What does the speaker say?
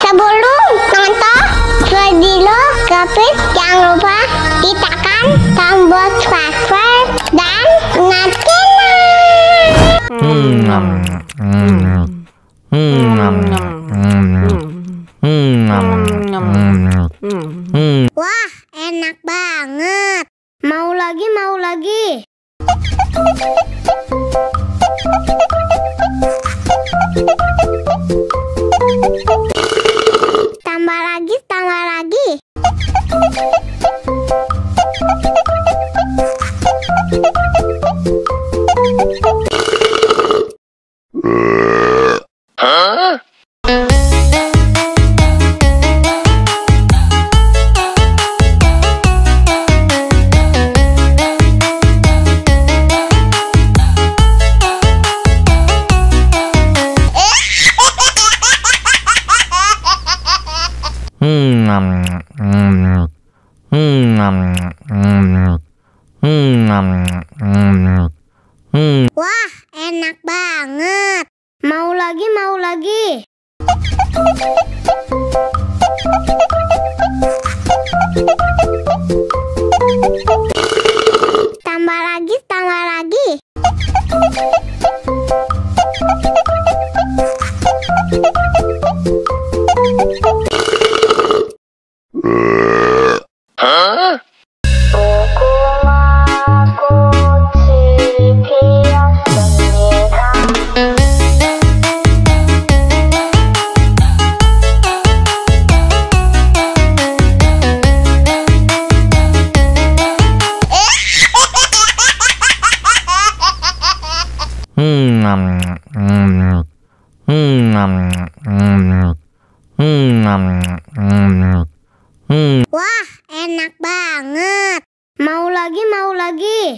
Sebelum nonton video Gapit, jangan lupa tekan tombol subscribe dan nyalakan. Wah, enak banget. Mau lagi, mau lagi. Tambah lagi, tambah lagi. Hah? Wah, enak banget. Mau lagi, mau lagi. Tambah lagi, tambah lagi. Hah? Wah, enak banget. Mau lagi, mau lagi.